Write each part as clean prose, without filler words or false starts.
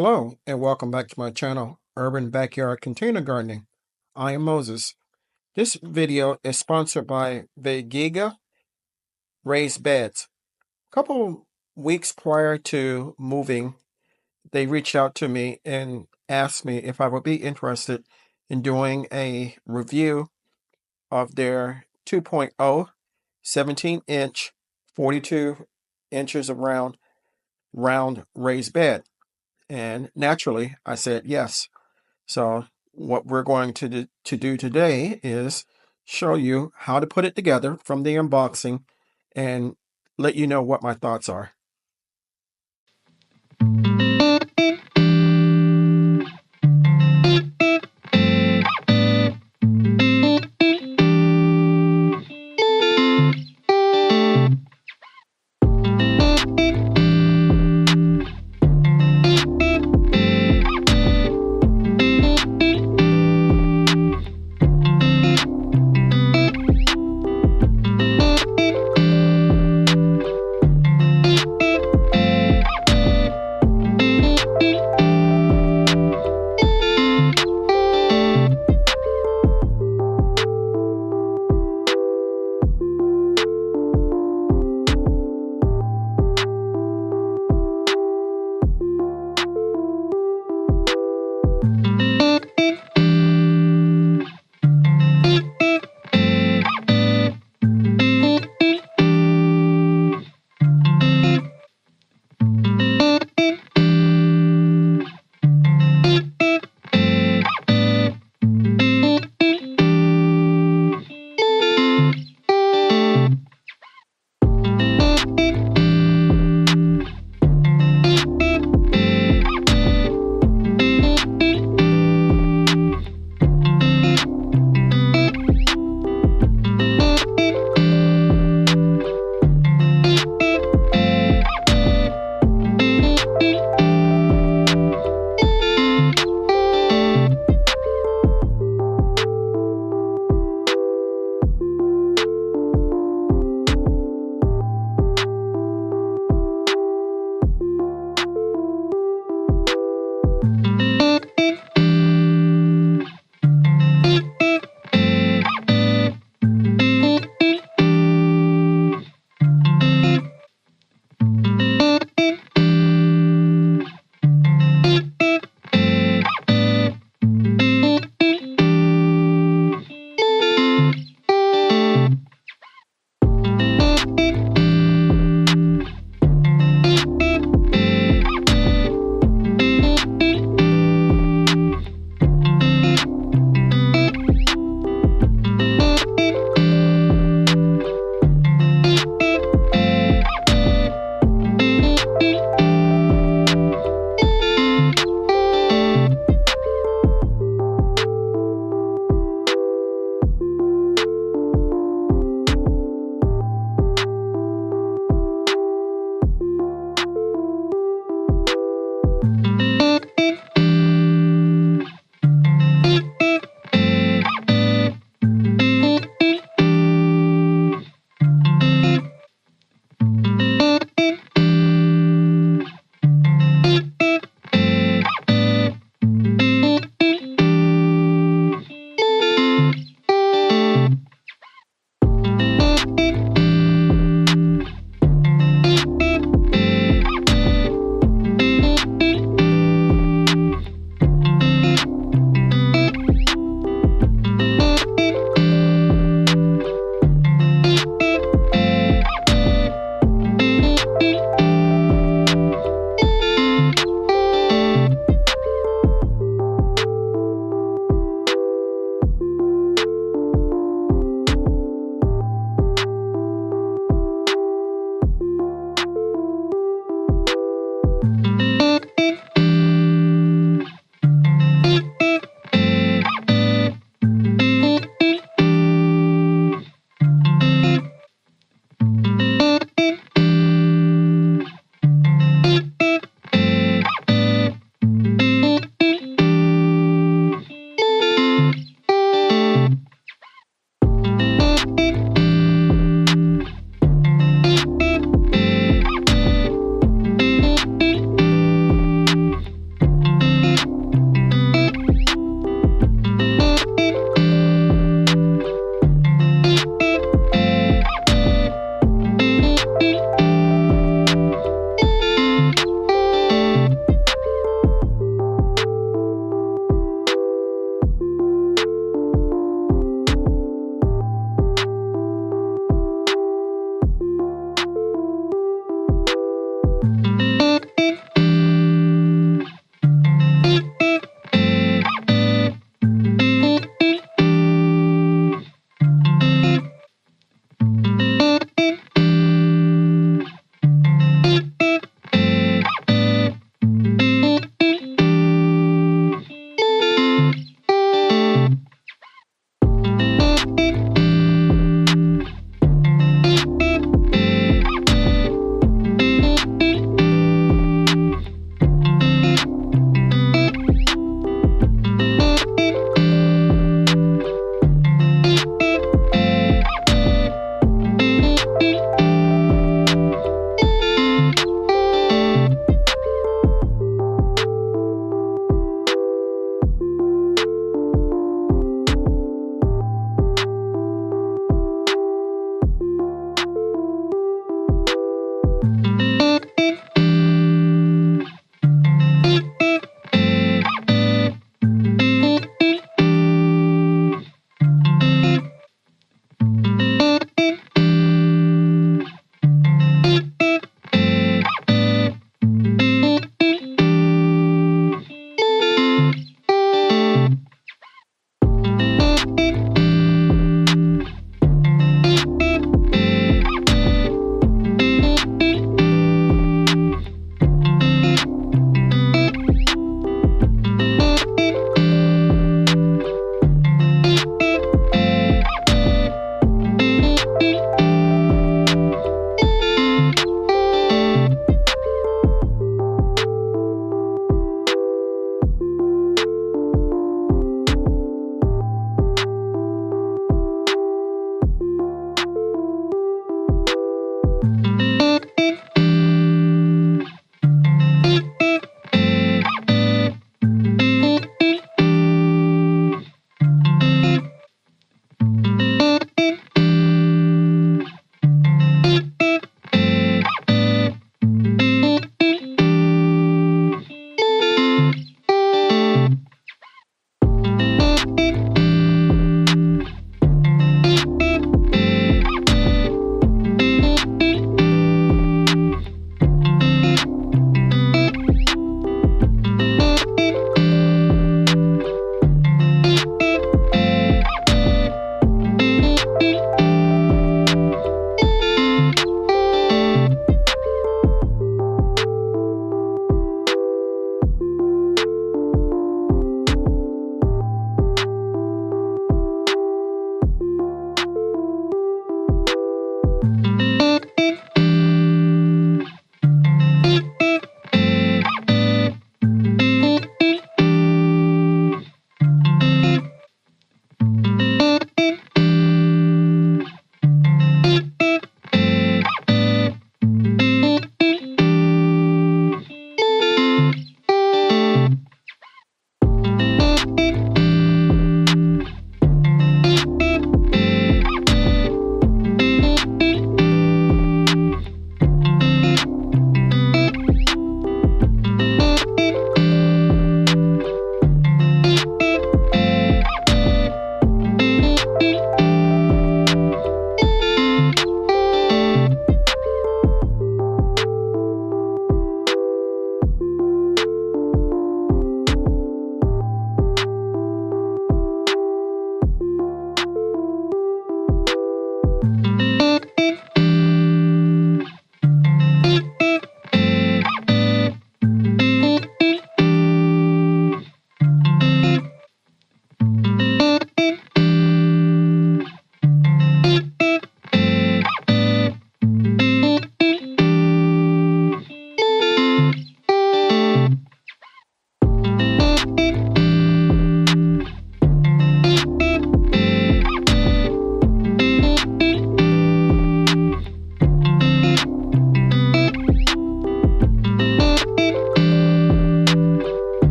Hello, and welcome back to my channel, Urban Backyard Container Gardening. I am Moses. This video is sponsored by Vegega Raised Beds. A couple weeks prior to moving, they reached out to me and asked me if I would be interested in doing a review of their 2.0 17-inch, 42 inches around round raised bed. And naturally, I said yes. So what we're going to do today is show you how to put it together from the unboxing and let you know what my thoughts are.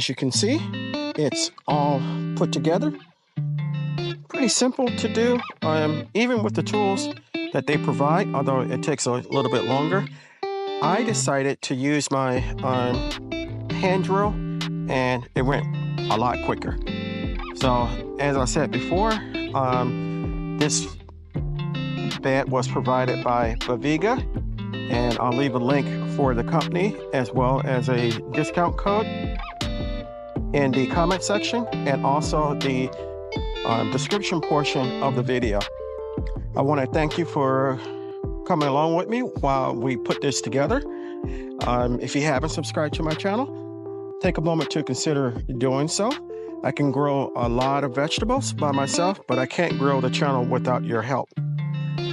as you can see, it's all put together. Pretty simple to do, even with the tools that they provide, although it takes a little bit longer. I decided to use my hand drill, and it went a lot quicker. So, as I said before, this bed was provided by Vegega, and I'll leave a link for the company as well as a discount code in the comment section, and also the description portion of the video. I want to thank you for coming along with me while we put this together. If you haven't subscribed to my channel, take a moment to consider doing so. I can grow a lot of vegetables by myself, but I can't grow the channel without your help.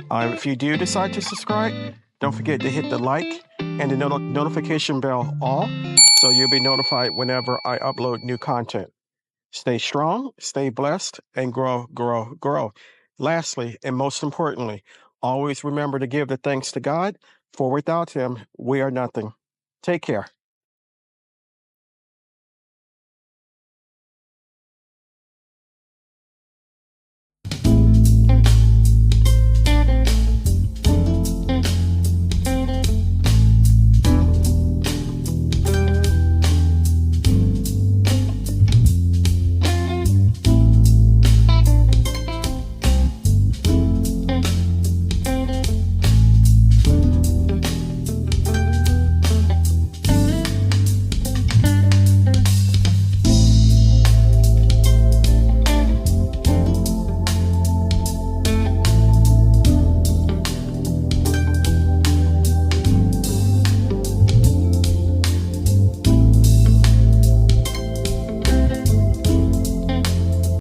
If you do decide to subscribe, don't forget to hit the like and the notification bell all, so you'll be notified whenever I upload new content. Stay strong, stay blessed, and grow, grow, grow. Lastly, and most importantly, always remember to give the thanks to God, for without Him, we are nothing. Take care.